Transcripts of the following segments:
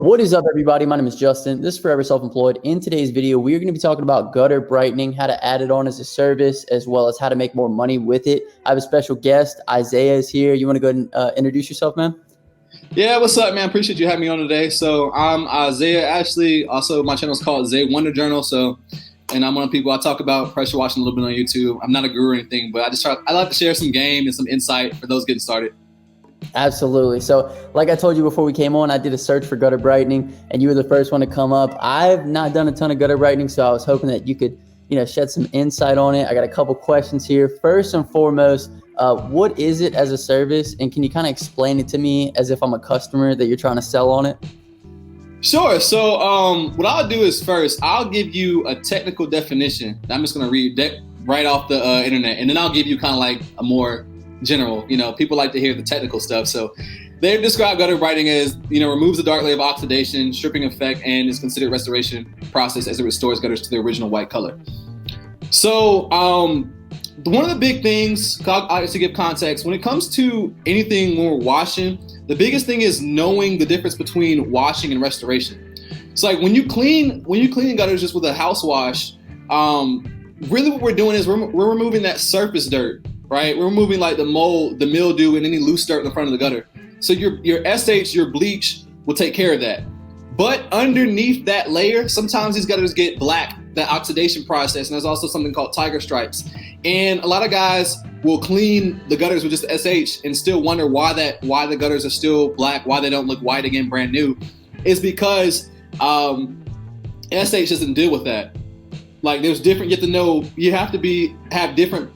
What is up, everybody? My name is Justin. This is Forever Self-Employed. In today's video, we are going to be talking about gutter brightening, how to add it on as a service, as well as how to make more money with it. I have a special guest. Isaiah is here. You want to go ahead and introduce yourself, man? Yeah, what's up, man? Appreciate you having me on today. So I'm Isaiah. Actually, also my channel is called Zay Wonder Journal. And I'm one of the people I talk about pressure washing a little bit on YouTube. I'm not a guru or anything, but I like to share some game and some insight for those getting started. Absolutely. So like I told you before we came on, I did a search for gutter brightening and you were the first one to come up. I've not done a ton of gutter brightening, so I was hoping that you could, shed some insight on it. I got a couple questions here. First and foremost, what is it as a service? And can you kind of explain it to me as if I'm a customer that you're trying to sell on it? Sure. So what I'll do is first, I'll give you a technical definition. I'm just going to read that right off the internet. And then I'll give you kind of like a more general, people like to hear the technical stuff. So they describe gutter brightening as, removes the dark layer of oxidation, stripping effect, and is considered restoration process as it restores gutters to their original white color. So one of the big things, to give context, when it comes to anything when we're washing, the biggest thing is knowing the difference between washing and restoration. So like when you clean gutters just with a house wash, really what we're doing is we're removing that surface dirt. Right, we're removing like the mold, the mildew, and any loose dirt in the front of the gutter. So your SH, your bleach, will take care of that. But underneath that layer, sometimes these gutters get black, that oxidation process, and there's also something called tiger stripes. And a lot of guys will clean the gutters with just SH and still wonder why the gutters are still black, why they don't look white again, brand new. It's because SH doesn't deal with that. Like there's different. You have to have different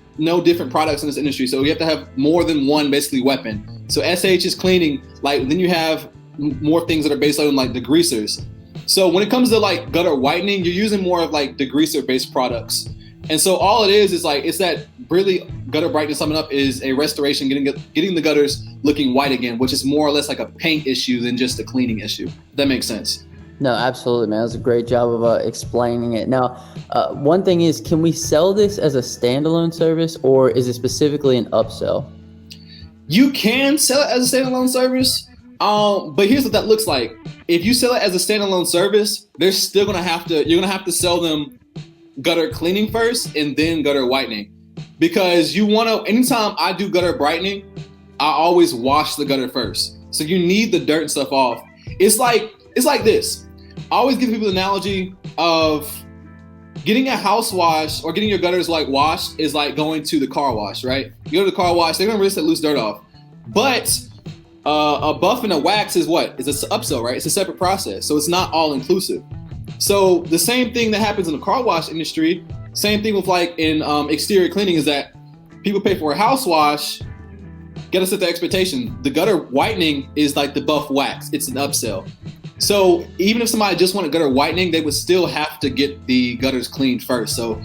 products in this industry. So you have to have more than one basically weapon. So SH is cleaning, then you have more things that are based on like degreasers. So when it comes to like gutter whitening, you're using more of like degreaser based products. And so all it is like, it's that really gutter brightening, summing up, is a restoration, getting the gutters looking white again, which is more or less like a paint issue than just a cleaning issue. If that makes sense. No, absolutely, man. That was a great job of explaining it. Now, one thing is, can we sell this as a standalone service, or is it specifically an upsell? You can sell it as a standalone service, but here's what that looks like. If you sell it as a standalone service, you're gonna have to sell them gutter cleaning first and then gutter whitening, because anytime I do gutter brightening, I always wash the gutter first. So you need the dirt and stuff off. It's like this. I always give people the analogy of getting a house wash or getting your gutters like washed is like going to the car wash, right? You go to the car wash, they're gonna rinse that loose dirt off. But a buff and a wax is what? It's an upsell, right? It's a separate process. So it's not all inclusive. So the same thing that happens in the car wash industry, same thing with like in exterior cleaning, is that people pay for a house wash. Gotta set the expectation. The gutter whitening is like the buff wax. It's an upsell. So even if somebody just wanted gutter whitening, they would still have to get the gutters cleaned first. So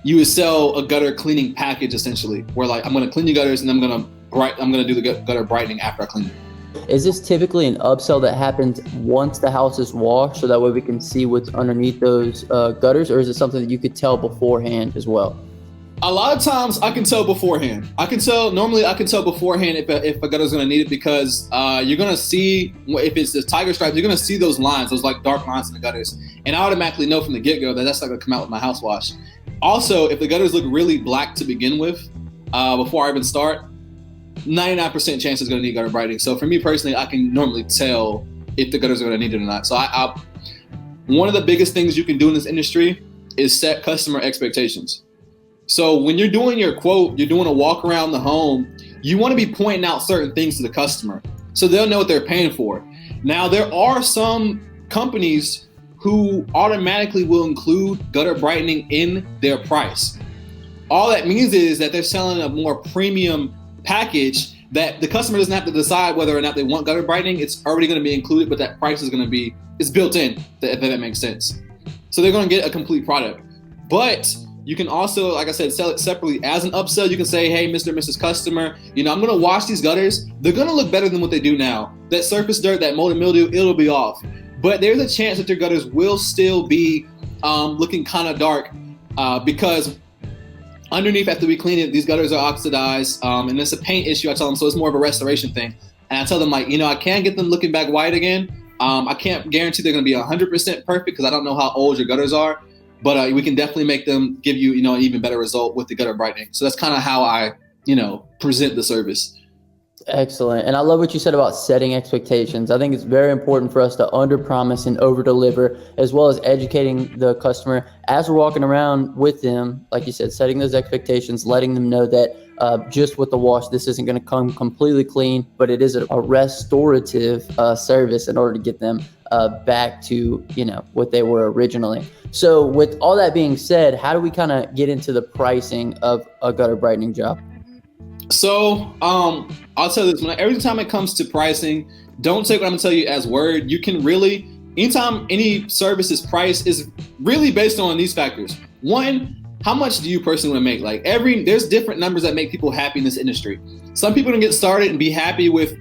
you would sell a gutter cleaning package essentially, where like I'm going to clean your gutters and I'm going to do the gutter brightening after I clean them. Is this typically an upsell that happens once the house is washed, so that way we can see what's underneath those gutters, or is it something that you could tell beforehand as well? A lot of times I can tell beforehand. Normally I can tell beforehand if a gutter's gonna need it, because you're gonna see, if it's the tiger stripes, you're gonna see those lines, those like dark lines in the gutters. And I automatically know from the get-go that that's not gonna come out with my house wash. Also, if the gutters look really black to begin with, before I even start, 99% chance it's gonna need gutter brightening. So for me personally, I can normally tell if the gutters are gonna need it or not. So one of the biggest things you can do in this industry is set customer expectations. So when you're doing your quote, you're doing a walk around the home, you want to be pointing out certain things to the customer so they'll know what they're paying for. Now, there are some companies who automatically will include gutter brightening in their price. All that means is that they're selling a more premium package that the customer doesn't have to decide whether or not they want gutter brightening. It's already going to be included, but that price is going to be, it's built in, if that makes sense. So they're going to get a complete product. But you can also, like I said, sell it separately as an upsell. You can say, hey, Mr. and Mrs. Customer, I'm going to wash these gutters. They're going to look better than what they do now. That surface dirt, that mold and mildew, it'll be off. But there's a chance that your gutters will still be looking kind of dark because underneath, after we clean it, these gutters are oxidized, and it's a paint issue, I tell them, so it's more of a restoration thing. And I tell them, like, I can't get them looking back white again, I can't guarantee they're going to be 100% perfect because I don't know how old your gutters are, but we can definitely make them give you, an even better result with the gutter brightening. So that's kind of how I, present the service. Excellent. And I love what you said about setting expectations. I think it's very important for us to under-promise and over-deliver, as well as educating the customer as we're walking around with them. Like you said, setting those expectations, letting them know that just with the wash, this isn't going to come completely clean, but it is a restorative service in order to get them back to, what they were originally. So with all that being said, how do we kind of get into the pricing of a gutter brightening job? So I'll tell you this, every time it comes to pricing, don't take what I'm gonna tell you as word. You can really, anytime any service is priced is really based on these factors. One, how much do you personally want to make? Like there's different numbers that make people happy in this industry. Some people can get started and be happy with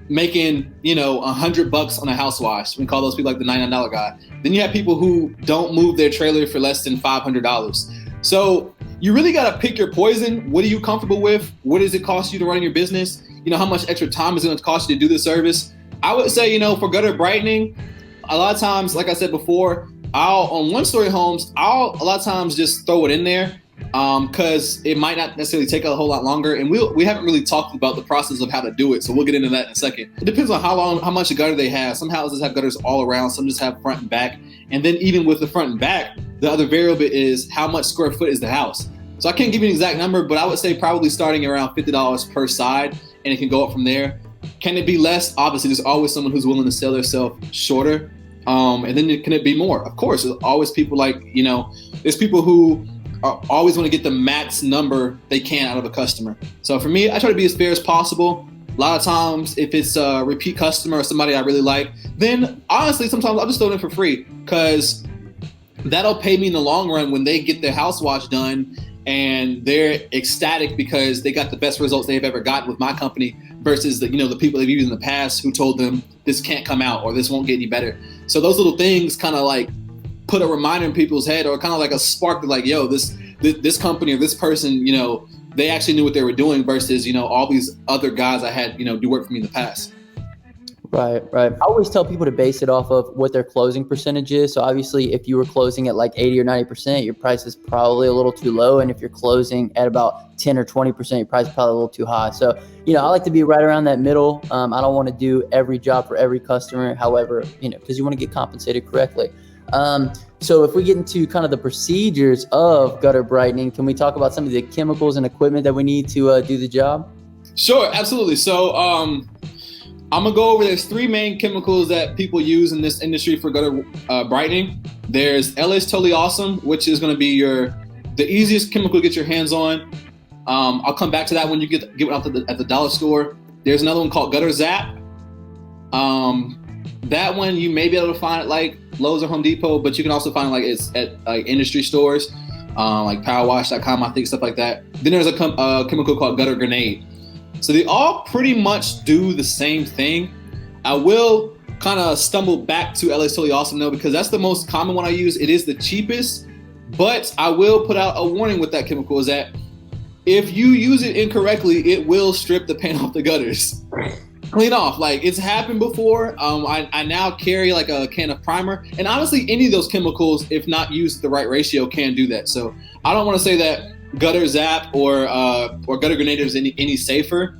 making, $100 on a house wash. We call those people like the $99 guy. Then you have people who don't move their trailer for less than $500. So you really got to pick your poison. What are you comfortable with? What does it cost you to run your business? How much extra time is it going to cost you to do this service? I would say, for gutter brightening, a lot of times, like I said before, on one-story homes, I'll a lot of times just throw it in there because it might not necessarily take a whole lot longer. And we haven't really talked about the process of how to do it. So we'll get into that in a second. It depends on how much a gutter they have. Some houses have gutters all around. Some just have front and back. And then even with the front and back, the other variable is how much square foot is the house. So I can't give you an exact number, but I would say probably starting around $50 per side, and it can go up from there. Can it be less? Obviously, there's always someone who's willing to sell themselves shorter. And then can it be more? Of course, there's always people there's people who always want to get the max number they can out of a customer. So for me, I try to be as fair as possible. A lot of times, if it's a repeat customer or somebody I really like, then honestly, sometimes I'll just throw it in for free because that'll pay me in the long run when they get their house wash done and they're ecstatic because they got the best results they've ever gotten with my company versus the people they've used in the past who told them this can't come out or this won't get any better. So those little things kind of like put a reminder in people's head or kind of like a spark to like, yo, this company or this person, they actually knew what they were doing versus, all these other guys I had, do work for me in the past. Right. I always tell people to base it off of what their closing percentage is. So obviously, if you were closing at like 80 or 90%, your price is probably a little too low. And if you're closing at about 10 or 20%, your price is probably a little too high. So, I like to be right around that middle. I don't want to do every job for every customer. However, because you want to get compensated correctly. So if we get into kind of the procedures of gutter brightening, can we talk about some of the chemicals and equipment that we need to do the job? Sure, absolutely. So I'm going to go over, there's three main chemicals that people use in this industry for gutter brightening. There's LA's Totally Awesome, which is going to be the easiest chemical to get your hands on. I'll come back to that when you get it out at the dollar store. There's another one called Gutter Zap. That one you may be able to find at like Lowe's or Home Depot, but you can also find it's at like industry stores, like powerwash.com, I think, stuff like that. Then there's a chemical called Gutter Grenade. So they all pretty much do the same thing. I will kind of stumble back to LA's Totally Awesome though, because that's the most common one I use. It is the cheapest, but I will put out a warning with that chemical is that if you use it incorrectly, it will strip the paint off the gutters. Clean off. Like it's happened before. I now carry like a can of primer, and honestly, any of those chemicals, if not used at the right ratio, can do that. So I don't want to say that Gutter Zap or Gutter Grenade is any safer,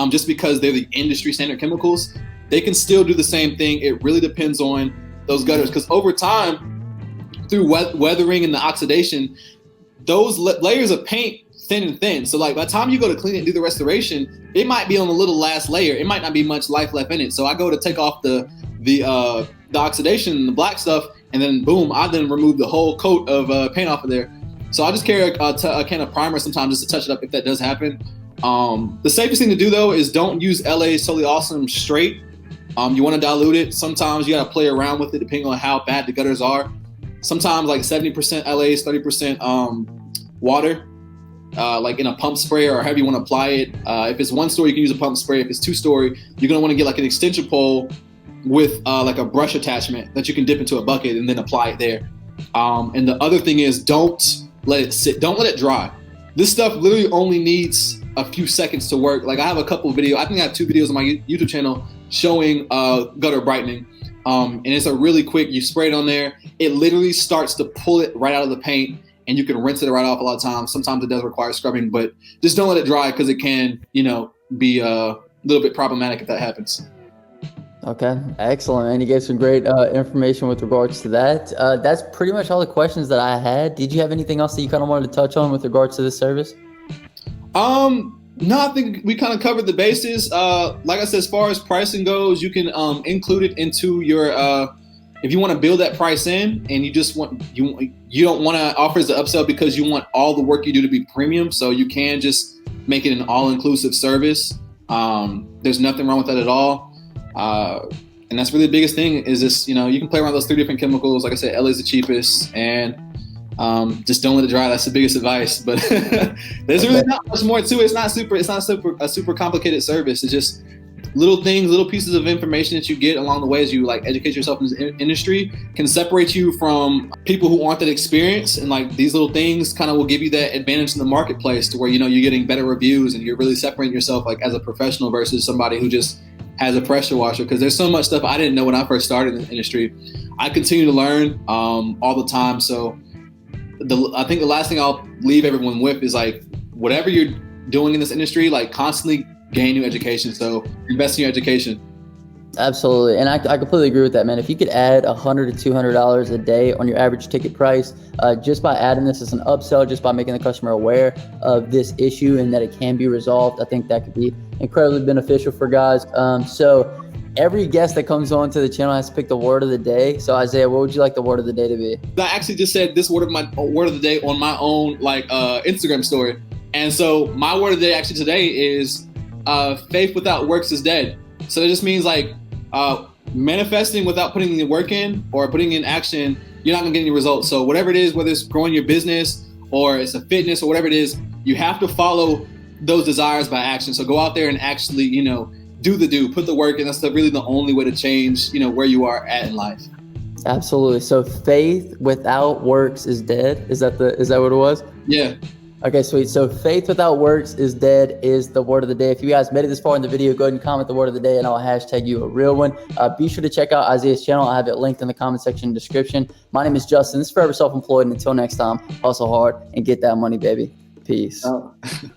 just because they're the industry standard chemicals. They can still do the same thing. It really depends on those gutters, because over time, through weathering and the oxidation, those layers of paint thin and thin. So like by the time you go to clean it and do the restoration, it might be on the little last layer. It might not be much life left in it. So I go to take off the oxidation and the black stuff, and then boom, I then remove the whole coat of paint off of there. So I just carry a can of primer sometimes just to touch it up if that does happen. The safest thing to do though is don't use LA's Totally Awesome straight. You want to dilute it. Sometimes you got to play around with it depending on how bad the gutters are. Sometimes like 70% LA's, 30% water. Like in a pump sprayer or however you want to apply it. If it's one story, you can use a pump spray. If it's two story, you're going to want to get like an extension pole with like a brush attachment that you can dip into a bucket and then apply it there. And the other thing is don't let it sit. Don't let it dry. This stuff literally only needs a few seconds to work. Like I have a couple of videos. I think I have 2 videos on my YouTube channel showing gutter brightening. And it's a really quick, you spray it on there. It literally starts to pull it right out of the paint, and you can rinse it right off a lot of times. Sometimes it does require scrubbing, but just don't let it dry because it can, be a little bit problematic if that happens. Okay, excellent, man. You gave some great information with regards to that. That's pretty much all the questions that I had. Did you have anything else that you kind of wanted to touch on with regards to this service? No, I think we kind of covered the bases. Like I said, as far as pricing goes, you can include it into your if you want to build that price in, and you just want you don't want to offer as an upsell because you want all the work you do to be premium. So you can just make it an all-inclusive service. There's nothing wrong with that at all. And that's really the biggest thing is this, you can play around those 3 different chemicals. Like I said, LA is the cheapest, and just don't let it dry. That's the biggest advice. But there's really not much more to it. It's not a super complicated service. It's just little things, little pieces of information that you get along the way as you like educate yourself in this industry can separate you from people who aren't that experienced. And like these little things kind of will give you that advantage in the marketplace to where, you're getting better reviews and you're really separating yourself like as a professional versus somebody who just has a pressure washer. Because there's so much stuff I didn't know when I first started in the industry. I continue to learn all the time. So I think the last thing I'll leave everyone with is like, whatever you're doing in this industry, like constantly gain new education. So invest in your education. Absolutely. And I completely agree with that, man. If you could add $100 to $200 a day on your average ticket price, just by adding this as an upsell, just by making the customer aware of this issue and that it can be resolved, I think that could be incredibly beneficial for guys. So every guest that comes on to the channel has to pick the word of the day. So Isaiah, what would you like the word of the day to be? I actually just said this word of the day on my own Instagram story. And so my word of the day actually today is faith without works is dead. So it just means like manifesting without putting the work in or putting in action, you're not gonna get any results. So whatever it is, whether it's growing your business or it's a fitness or whatever it is, you have to follow those desires by action. So go out there and actually, put the work in. That's really the only way to change, where you are at in life. Absolutely. So faith without works is dead. Is that what it was? Yeah. Okay, sweet. So faith without works is dead is the word of the day. If you guys made it this far in the video, go ahead and comment the word of the day and I'll hashtag you a real one. Be sure to check out Isaiah's channel. I have it linked in the comment section description. My name is Justin. This is Forever Self-Employed. And until next time, hustle hard and get that money, baby. Peace. Oh.